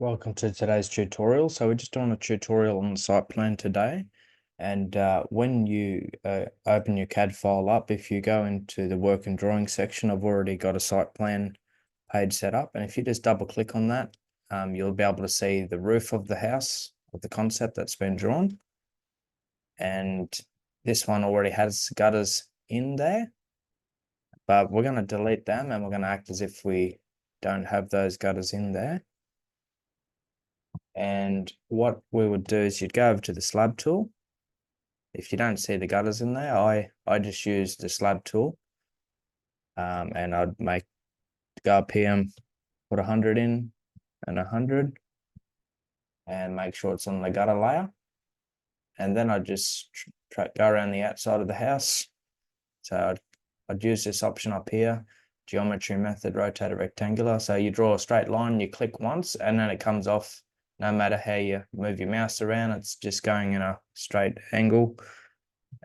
Welcome to today's tutorial. So we're just doing a tutorial on the site plan today. And when you open your CAD file up, if you go into the work and drawing section, I've already got a site plan page set up. And if you just double click on that, you'll be able to see the roof of the house of the concept that's been drawn. And this one already has gutters in there, but we're going to delete them and we're going to act as if we don't have those gutters in there. And what we would do is you'd go over to the slab tool. If you don't see the gutters in there, I just use the slab tool. And I'd go up here and put 100 in and 100 and make sure it's on the gutter layer. And then I'd just go around the outside of the house. So I'd use this option up here, geometry method, rotate rectangular. So you draw a straight line, you click once, and then it comes off. No matter how you move your mouse around, it's just going in a straight angle.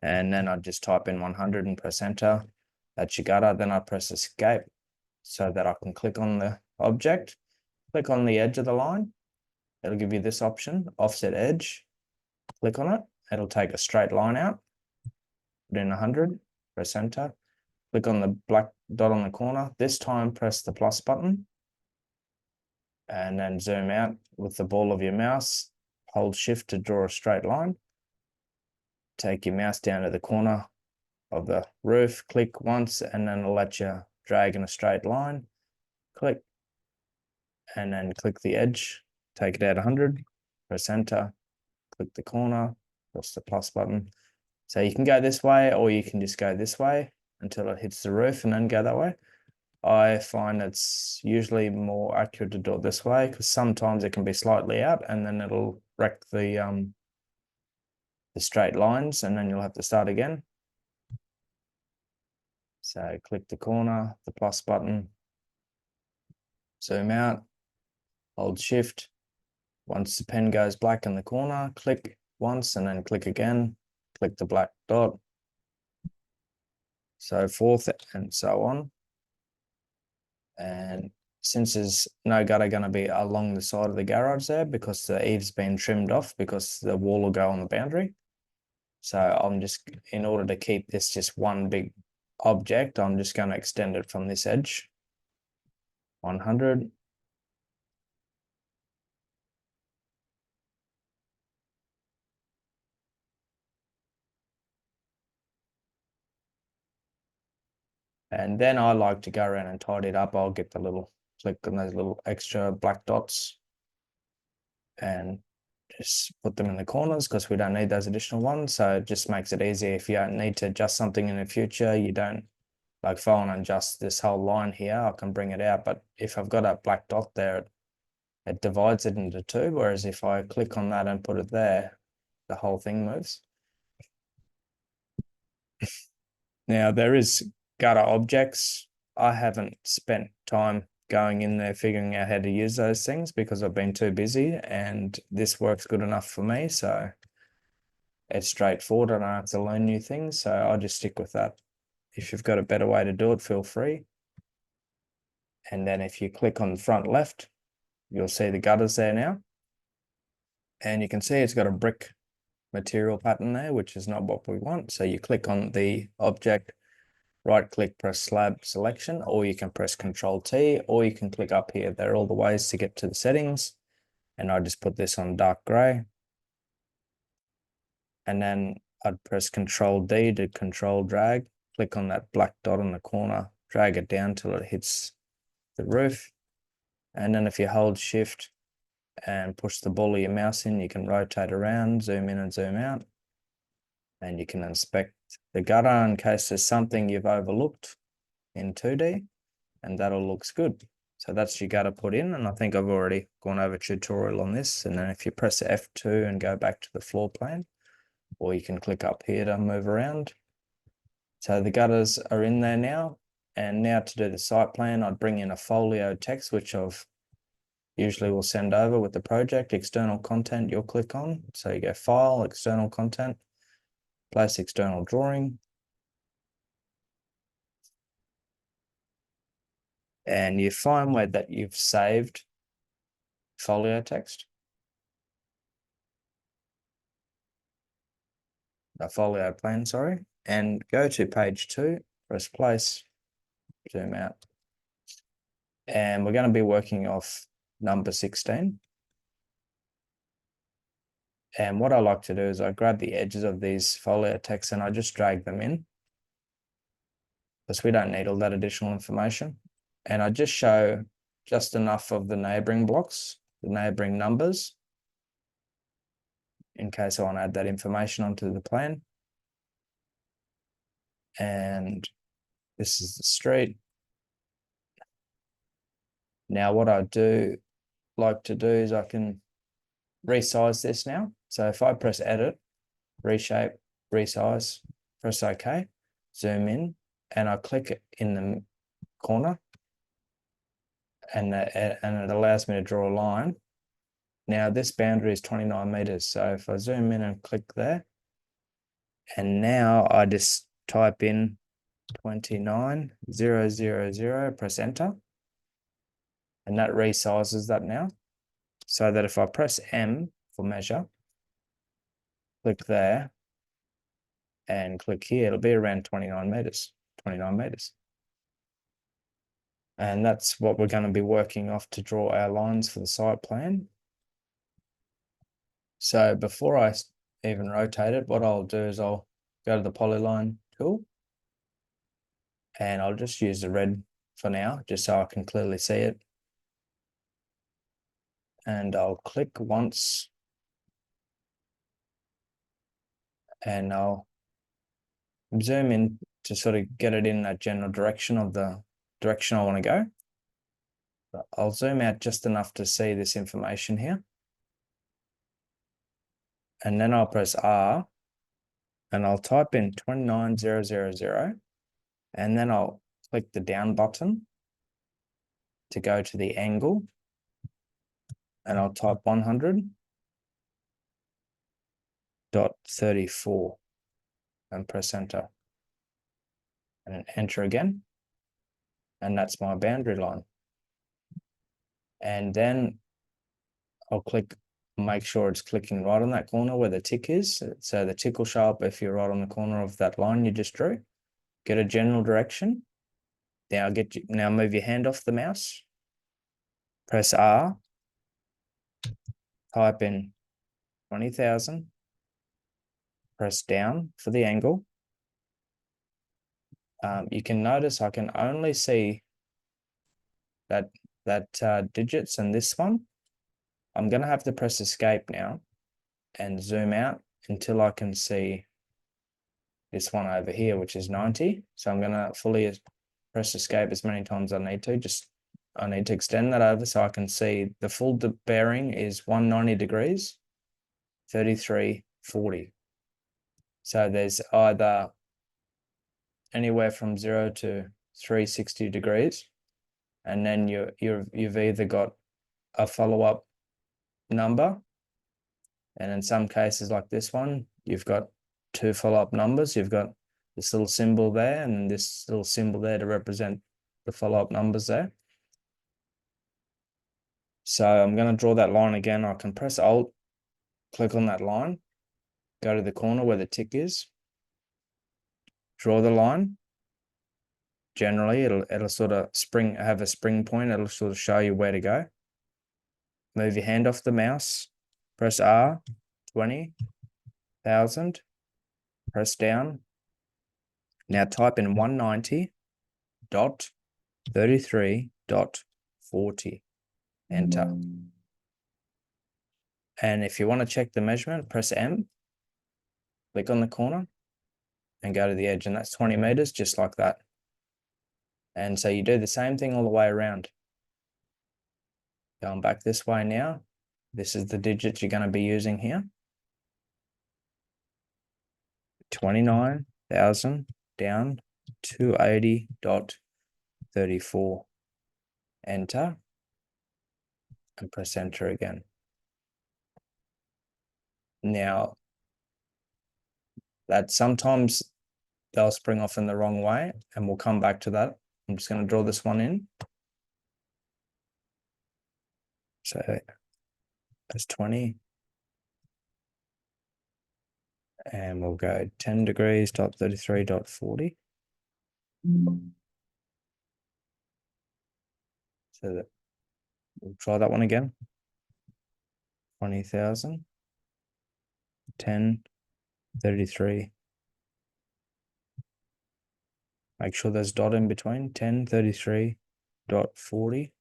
And then I'd just type in 100 and press enter. That's your gutter. Then I press escape so that I can click on the object, click on the edge of the line. It'll give you this option, offset edge. Click on it. It'll take a straight line out. Put in 100, press enter. Click on the black dot on the corner. This time, press the plus button. And then zoom out with the ball of your mouse. Hold shift to draw a straight line. Take your mouse down to the corner of the roof, click once, and then it'll let you drag in a straight line. Click, and then click the edge. Take it out 100, press enter, click the corner, press the plus button. So you can go this way, or you can just go this way until it hits the roof and then go that way. I find it's usually more accurate to do it this way because sometimes it can be slightly out and then it'll wreck the straight lines and then you'll have to start again. So click the corner, the plus button, zoom out, hold shift. Once the pen goes black in the corner, click once and then click again, click the black dot, so forth and so on. And since there's no gutter going to be along the side of the garage there because the eave's been trimmed off because the wall will go on the boundary. So I'm just, in order to keep this just one big object, I'm just going to extend it from this edge. 100. And then I like to go around and tidy it up. I'll get the little click on those little extra black dots and just put them in the corners because we don't need those additional ones. So it just makes it easier. If you don't need to adjust something in the future, you don't, like if I want to adjust this whole line here, I can bring it out. But if I've got a black dot there, it divides it into two. Whereas if I click on that and put it there, the whole thing moves. Now there is gutter objects. I haven't spent time going in there figuring out how to use those things because I've been too busy, and this works good enough for me. So it's straightforward. I don't have to learn new things. So I'll just stick with that. If you've got a better way to do it, feel free. And then if you click on the front left, you'll see the gutters there now. And you can see it's got a brick material pattern there, which is not what we want. So you click on the object, right click, press slab selection, or you can press Control T, or you can click up here. There are all the ways to get to the settings. And I just put this on dark gray. And then I'd press Control D to control drag, click on that black dot in the corner, drag it down till it hits the roof. And then if you hold shift and push the ball of your mouse in, you can rotate around, zoom in and zoom out. And you can inspect the gutter in case there's something you've overlooked in 2D, and that all looks good. So that's your gutter put in, and I think I've already gone over a tutorial on this. And then if you press F2 and go back to the floor plan, or you can click up here to move around. So the gutters are in there now. And now to do the site plan, I'd bring in a folio text, which I've usually will send over with the project. External content you'll click on. So you go File, External Content, place external drawing. And you find where that you've saved folio text. A folio plan, sorry, and go to page 2, press place, zoom out. And we're going to be working off number 16. And what I like to do is I grab the edges of these folio text and I just drag them in, because we don't need all that additional information. And I just show just enough of the neighboring blocks, the neighboring numbers, in case I want to add that information onto the plan. And this is the street. Now what I like to do is I can resize this now. So if I press edit, reshape, resize, press OK, zoom in, and I click it in the corner, and it allows me to draw a line. Now this boundary is 29 meters. So if I zoom in and click there, and now I just type in 29,000, press enter, and that resizes that now. So that if I press M for measure, click there, and click here, it'll be around 29 meters. And that's what we're going to be working off to draw our lines for the site plan. So before I even rotate it, what I'll do is I'll go to the polyline tool, and I'll just use the red for now, just so I can clearly see it. And I'll click once, and I'll zoom in to sort of get it in that general direction of the direction I want to go. But I'll zoom out just enough to see this information here. And then I'll press R, and I'll type in 29,000, and then I'll click the down button to go to the angle, and I'll type 100.34 and press enter, and then enter again, and that's my boundary line. And then I'll click, make sure it's clicking right on that corner where the tick is. So the tick will show up if you're right on the corner of that line you just drew. Get a general direction. Now move your hand off the mouse. Press R. Type in 20,000. Press down for the angle. You can notice I can only see that digits in this one. I'm going to have to press escape now and zoom out until I can see this one over here, which is 90. So I'm going to fully press escape as many times as I need to. I need to extend that over so I can see the full bearing is 190 degrees, 3340. So there's either anywhere from 0 to 360 degrees, and then you've either got a follow-up number, and in some cases like this one, you've got 2 follow-up numbers. You've got this little symbol there and this little symbol there to represent the follow-up numbers there. So I'm going to draw that line again. I can press Alt, click on that line, go to the corner where the tick is, draw the line. Generally, it'll sort of have a spring point. It'll sort of show you where to go. Move your hand off the mouse, press R, 20,000, press down. Now type in 190.33.40, enter. And if you want to check the measurement, press M, click on the corner, and go to the edge, and that's 20 meters, just like that. And so you do the same thing all the way around. Going back this way now, this is the digits you're going to be using here. 29,000 down, 280.34. Enter, and press enter again. Now, that sometimes they'll spring off in the wrong way, and we'll come back to that. I'm just going to draw this one in. So as 20. And we'll go 10 degrees, dot 33, dot 40. So that we'll try that one again. 20,000, 10, 33. Make sure there's dot in between, 10, 33, dot 40.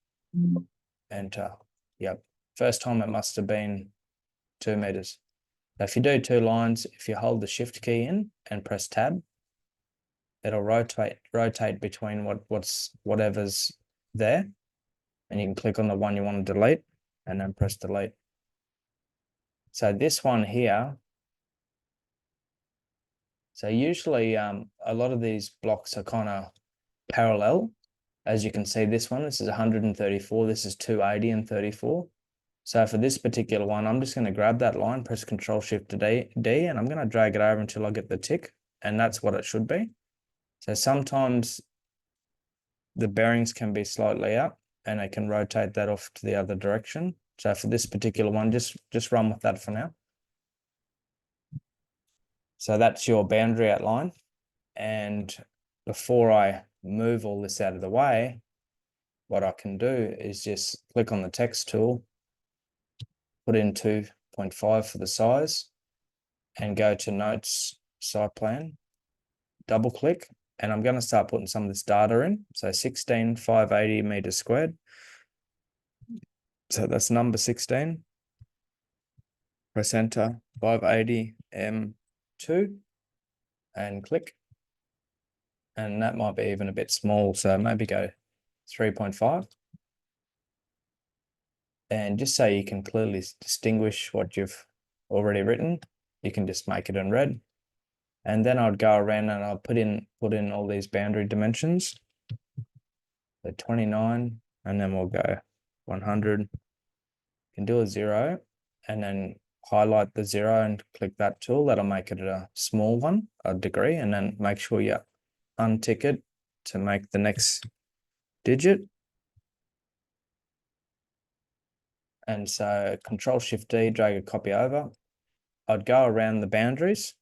Enter. Yep. First time it must have been 2 meters. Now, if you do 2 lines, if you hold the shift key in and press tab, it'll rotate between whatever's there. And you can click on the one you want to delete and then press delete. So this one here, so usually a lot of these blocks are kind of parallel. As you can see, this is 134, this is 280 and 34. So for this particular one, I'm just going to grab that line, press Control Shift D, and I'm going to drag it over until I get the tick, and that's what it should be. So sometimes the bearings can be slightly up, and I can rotate that off to the other direction. So for this particular one, just run with that for now. So that's your boundary outline. And before I move all this out of the way, what I can do is just click on the text tool, put in 2.5 for the size, and go to Notes, Site Plan, double click, and I'm going to start putting some of this data in. So 16,580 meters squared. So that's number 16. Press enter, 580 M2, and click. And that might be even a bit small, so maybe go 3.5. And just so you can clearly distinguish what you've already written, you can just make it in red. And then I'd go around and I'll put in all these boundary dimensions. So 29, and then we'll go 100. You can do a 0, and then highlight the 0 and click that tool. That'll make it a small one, a degree, and then make sure you untick it to make the next digit. And so Control Shift D, drag a copy over. I'd go around the boundaries,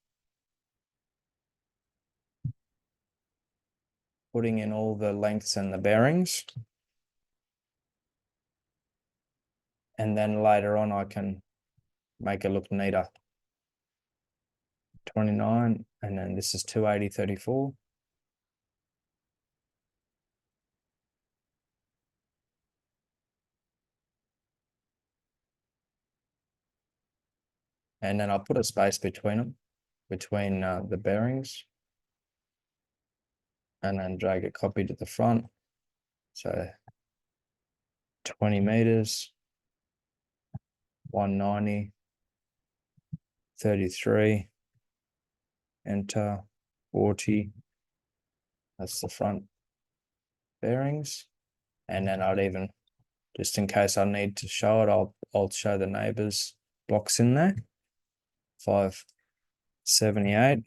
putting in all the lengths and the bearings. And then later on, I can make it look neater. 29, and then this is 280, 34. And then I'll put a space between them, between the bearings. And then drag a copy to the front. So 20 meters, 190, 33, enter, 40. That's the front bearings. And then I'd even, just in case I need to show it, I'll show the neighbors blocks in there. 578.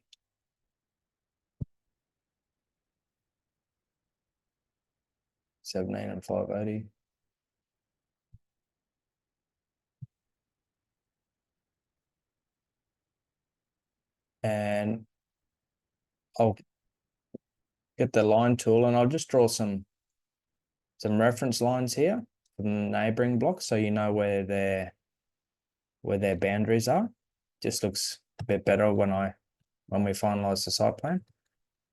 And 580. And I'll get the line tool and I'll just draw some reference lines here from neighboring blocks, so you know where their boundaries are. Just looks a bit better when we finalize the site plan.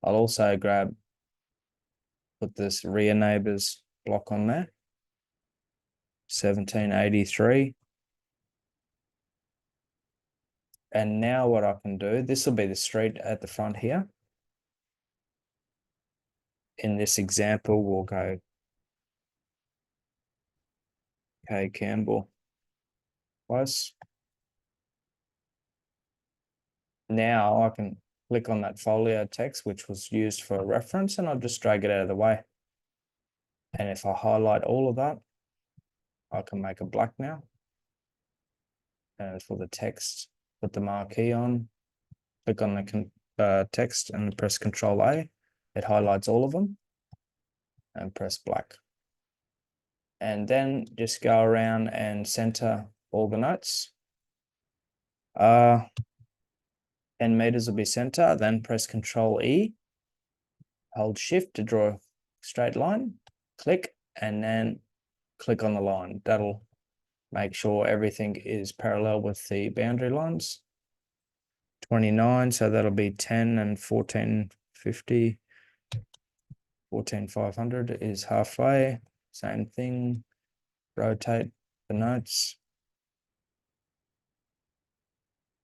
I'll also put this rear neighbors block on there. 1783. And now what I can do, this will be the street at the front here. In this example, we'll go K Campbell Close. Now I can click on that folio text, which was used for a reference, and I'll just drag it out of the way. And if I highlight all of that, I can make it black now. And for the text, put the marquee on, click on the text and press Control A. It highlights all of them and press black. And then just go around and center all the notes. 10 meters will be center, then press Control E, hold Shift to draw a straight line, click, and then click on the line. That'll make sure everything is parallel with the boundary lines. 29, so that'll be 10 and 1450. 14,500 is halfway. Same thing. Rotate the notes.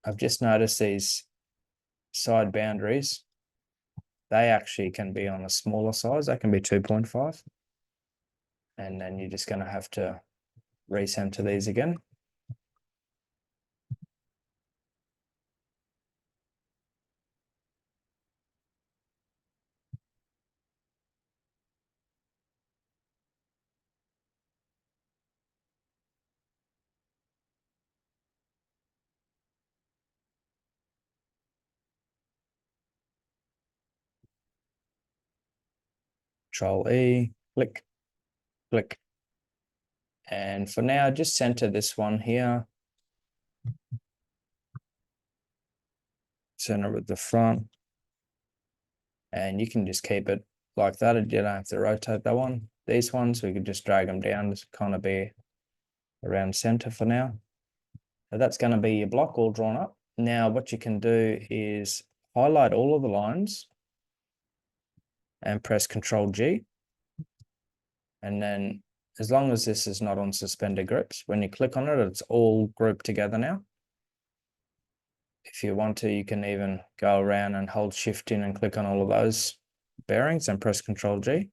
I've just noticed these side boundaries, they actually can be on a smaller size. They can be 2.5. And then you're just going to have to recenter these again. Control E, click, click. And for now, just center this one here. Center with the front. And you can just keep it like that. You don't have to rotate that one. These ones, we could just drag them down to kind of be around center for now. So that's going to be your block all drawn up. Now what you can do is highlight all of the lines and press Control G. And then as long as this is not on suspended groups, when you click on it, it's all grouped together now. If you want to, you can even go around and hold Shift in and click on all of those bearings and press Control G.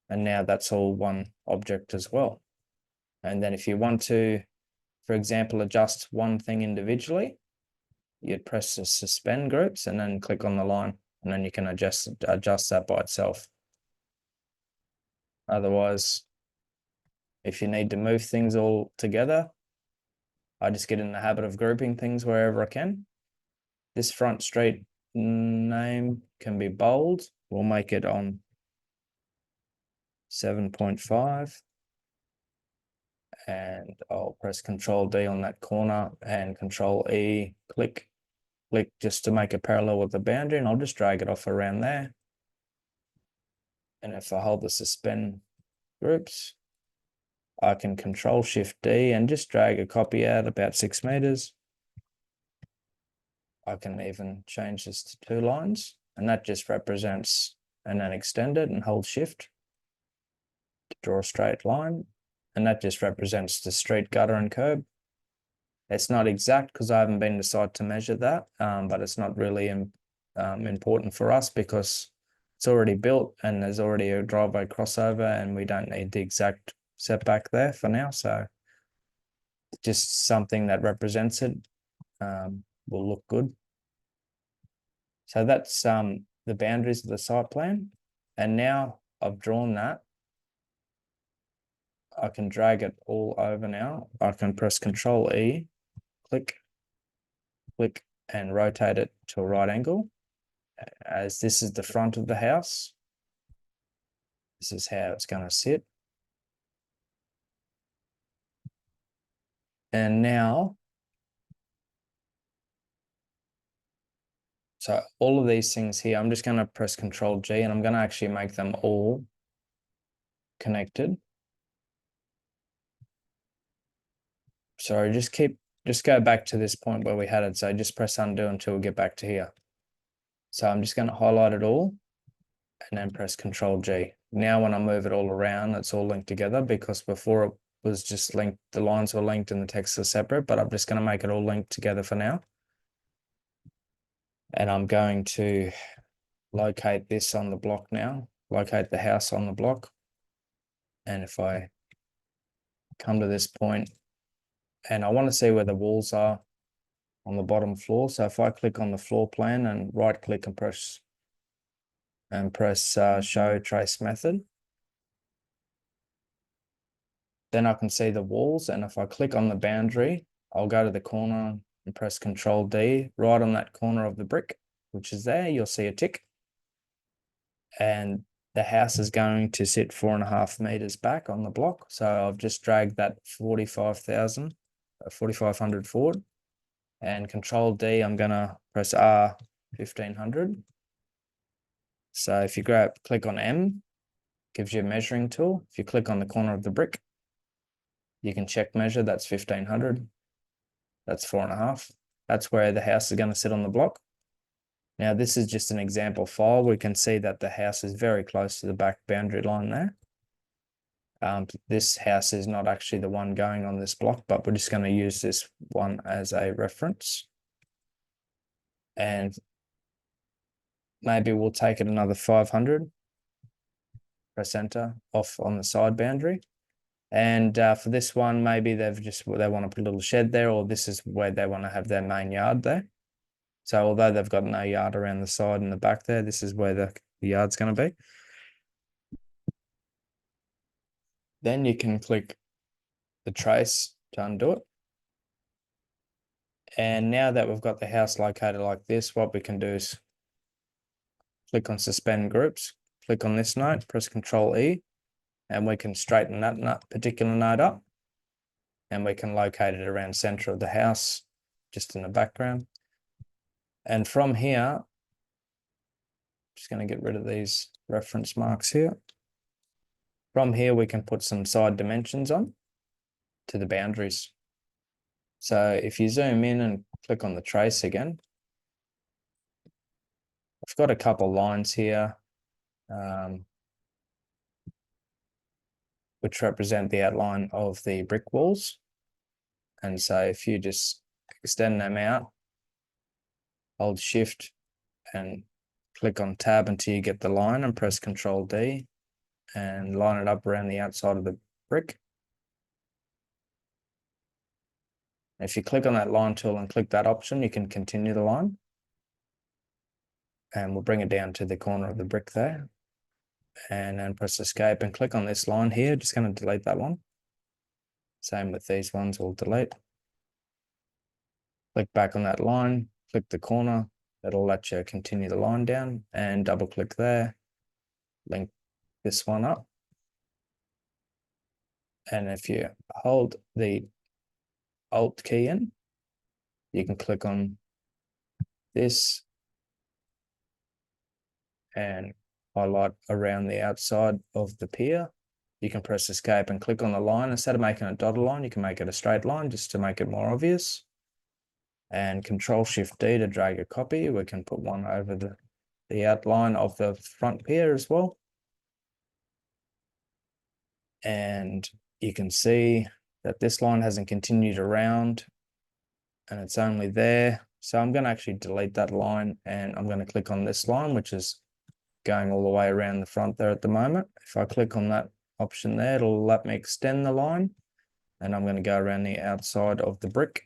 And now that's all one object as well. And then if you want to, for example, adjust one thing individually, you'd press the suspend groups and then click on the line, and then you can adjust that by itself. Otherwise, if you need to move things all together, I just get in the habit of grouping things wherever I can. This front street name can be bold. We'll make it on 7.5. And I'll press Control D on that corner and Control E, click, click, just to make it parallel with the boundary, and I'll just drag it off around there. And if I hold the suspend groups, I can Control Shift D and just drag a copy out about 6 meters. I can even change this to 2 lines, and that just represents, and then extend it and hold Shift to draw a straight line. And that just represents the street, gutter, and curb. It's not exact because I haven't been to site to measure that, but it's not really important for us because it's already built and there's already a driveway crossover and we don't need the exact setback there for now. So just something that represents it will look good. So that's the boundaries of the site plan. And now I've drawn that, I can drag it all over now. I can press Control E, click, click, and rotate it to a right angle. As this is the front of the house, this is how it's going to sit. And now, so all of these things here, I'm just going to press Control G and I'm going to actually make them all connected. Sorry, just go back to this point where we had it. So just press undo until we get back to here. So I'm just going to highlight it all and then press Control G. Now when I move it all around, it's all linked together because before it was just linked, the lines were linked and the text are separate, but I'm just going to make it all linked together for now. And I'm going to locate this on the block now, locate the house on the block. And if I come to this point and I want to see where the walls are on the bottom floor. So if I click on the floor plan and right click and press show trace method, then I can see the walls. And if I click on the boundary, I'll go to the corner and press Control D. Right on that corner of the brick, which is there, you'll see a tick. And the house is going to sit 4.5 meters back on the block. So I've just dragged that 45,000 4500 forward, and Control D, I'm gonna press R 1500. So if you click on M, gives you a measuring tool. If you click on the corner of the brick, you can check measure, that's 1500. That's 4.5. That's where the house is going to sit on the block. Now, this is just an example file. We can see that the house is very close to the back boundary line there. This house is not actually the one going on this block, but we're just going to use this one as a reference. And maybe we'll take it another 500. Press enter, off on the side boundary. And for this one, maybe they want to put a little shed there, or this is where they want to have their main yard there. So although they've got no yard around the side and the back there, this is where the yard's going to be. Then you can click the trace to undo it. And now that we've got the house located like this, what we can do is click on suspend groups, click on this node, press Control E, and we can straighten that particular node up. And we can locate it around center of the house, just in the background. And from here, just going to get rid of these reference marks here. From here, we can put some side dimensions on to the boundaries. So if you zoom in and click on the trace again, I've got a couple lines here, which represent the outline of the brick walls. And so if you just extend them out, hold Shift and click on Tab until you get the line, and press Control D and line it up around the outside of the brick. If you click on that line tool and click that option, you can continue the line. And we'll bring it down to the corner of the brick there. And then press Escape and click on this line here. Just going to delete that one. Same with these ones, we'll delete. Click back on that line, click the corner. That'll let you continue the line down, and double click there. Link this one up. And if you hold the Alt key in, you can click on this and highlight around the outside of the pier. You can press Escape and click on the line. Instead of making a dotted line, you can make it a straight line just to make it more obvious. And Control Shift D to drag a copy. We can put one over the outline of the front pier as well. And you can see that this line hasn't continued around and it's only there. So I'm going to actually delete that line, and I'm going to click on this line, which is going all the way around the front there at the moment. If I click on that option there, it'll let me extend the line, and I'm going to go around the outside of the brick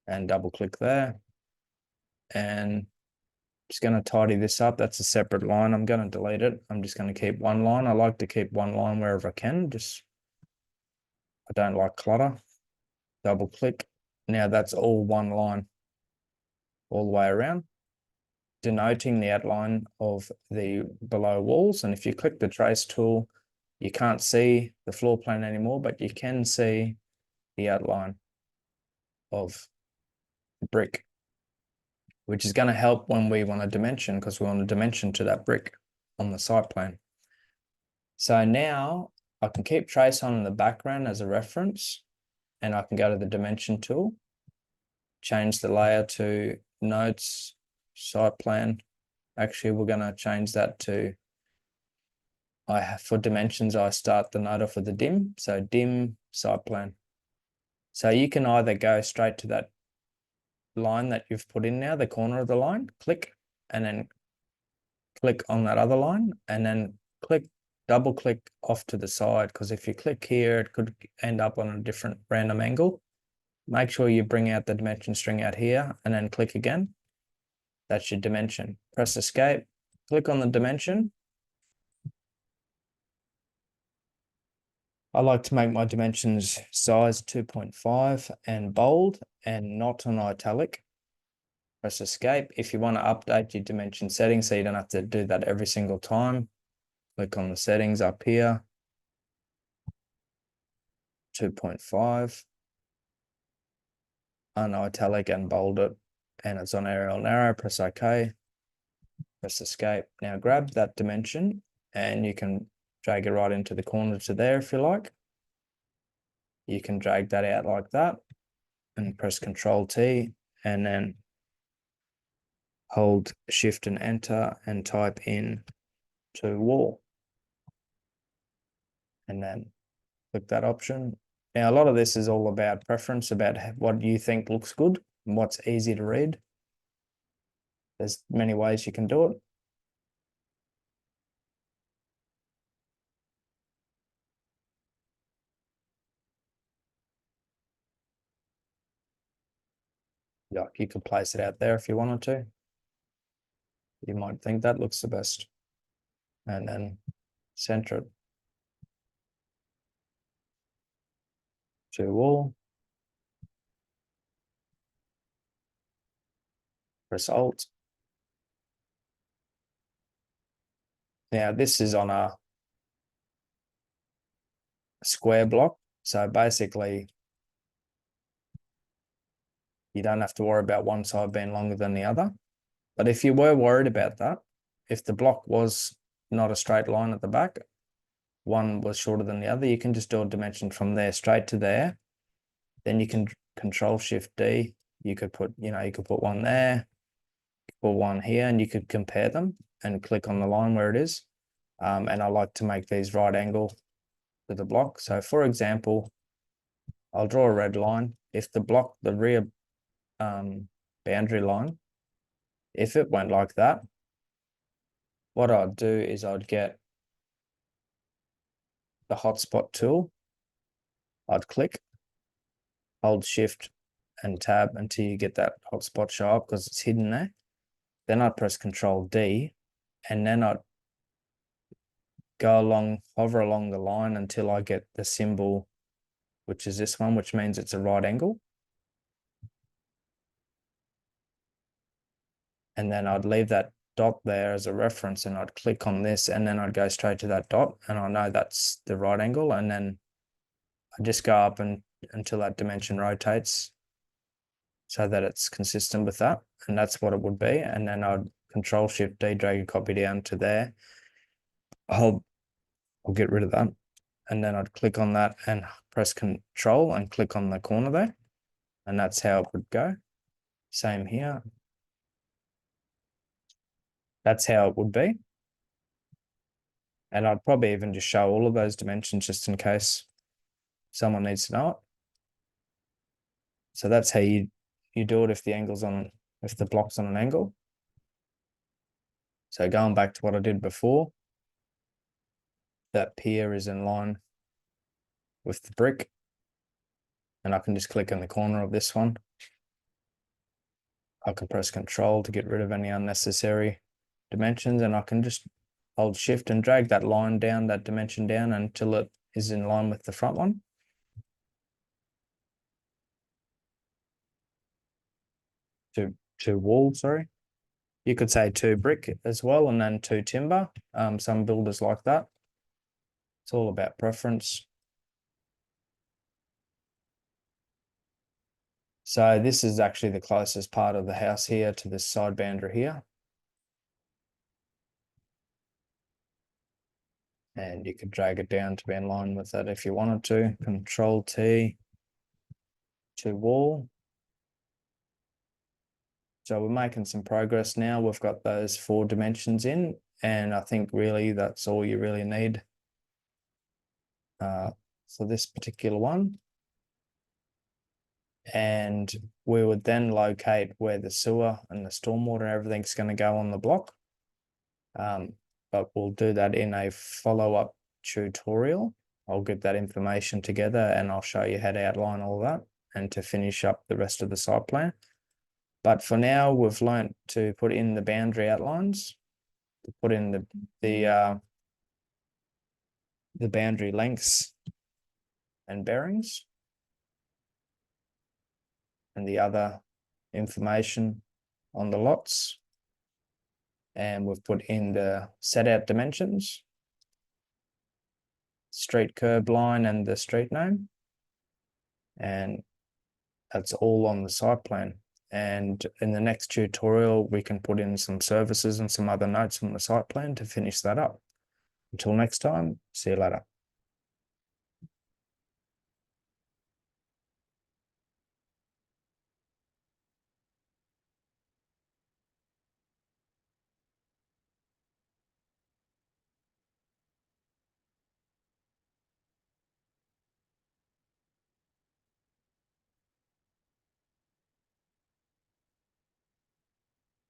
and double click there. And just going to tidy this up. That's a separate line. I'm going to delete it. I'm just going to keep one line. I like to keep one line wherever I can. I don't like clutter. Double click. Now that's all one line all the way around, denoting the outline of the below walls. And if you click the trace tool, you can't see the floor plan anymore, but you can see the outline of the brick, which is going to help when we want a dimension, because we want a dimension to that brick on the site plan. So now I can keep trace on in the background as a reference, and I can go to the dimension tool, change the layer to notes, site plan. Actually, we're going to change that to, for dimensions, I start the node off with the dim. So dim site plan. So you can either go straight to that line that you've put in now, the corner of the line, click, and then click on that other line, and then double click off to the side, because if you click here, it could end up on a different random angle. Make sure you bring out the dimension string out here and then click again. That's your dimension. Press Escape, click on the dimension. I like to make my dimensions size 2.5 and bold and not on italic. Press Escape. If you want to update your dimension settings so you don't have to do that every single time, click on the settings up here. 2.5, unitalic and bold it, and it's on Arial Narrow. Press OK, press escape. Now grab that dimension and you can drag it right into the corner to there if you like. You can drag that out like that and press Control T and then hold Shift and Enter and type in to wall. And then click that option. Now, a lot of this is all about preference, about what you think looks good and what's easy to read. There's many ways you can do it. Yeah, you could place it out there if you wanted to. You might think that looks the best. And then center it to wall. Press Alt. Now this is on a square block. So basically you don't have to worry about one side being longer than the other. But if you were worried about that, if the block was not a straight line at the back, one was shorter than the other, you can just do a dimension from there straight to there. Then you can Control Shift D. You could put, you could put one there, or one here, and you could compare them and click on the line where it is. And I like to make these right angle to the block. So for example, I'll draw a red line. If the block, the rear boundary line, if it went like that, what I'd do is I'd get the hotspot tool. I'd click, hold Shift and Tab until you get that hotspot show up because it's hidden there. Then I'd press Control D, and then I'd go along, hover along the line until I get the symbol, which is this one, which means it's a right angle. And then I'd leave that dot there as a reference and I'd click on this and then I'd go straight to that dot and I know that's the right angle. And then I just go up and until that dimension rotates so that it's consistent with that. And that's what it would be. And then I'd Control Shift D, drag a copy down to there. I'll get rid of that. And then I'd click on that and press Control and click on the corner there. And that's how it would go. Same here. That's how it would be. And I'd probably even just show all of those dimensions just in case someone needs to know it. So that's how you do it if the block's on an angle. So going back to what I did before, that pier is in line with the brick. And I can just click in the corner of this one. I can press Control to get rid of any unnecessary dimensions, and I can just hold Shift and drag that line down, that dimension down until it is in line with the front one. To wall, sorry. You could say to brick as well, and then to timber. Some builders like that. It's all about preference. So this is actually the closest part of the house here to this side boundary here. And you could drag it down to be in line with that if you wanted to. Control T to wall. So we're making some progress now. We've got those 4 dimensions in, and I think really that's all you really need for this particular one. And we would then locate where the sewer and the stormwater and everything's going to go on the block. But we'll do that in a follow-up tutorial. I'll get that information together and I'll show you how to outline all that and to finish up the rest of the site plan. But for now, we've learnt to put in the boundary outlines, to put in the boundary lengths and bearings, and the other information on the lots. And we've put in the set out dimensions, street curb line and the street name. and that's all on the site plan. And in the next tutorial, we can put in some services and some other notes on the site plan to finish that up. Until next time, see you later.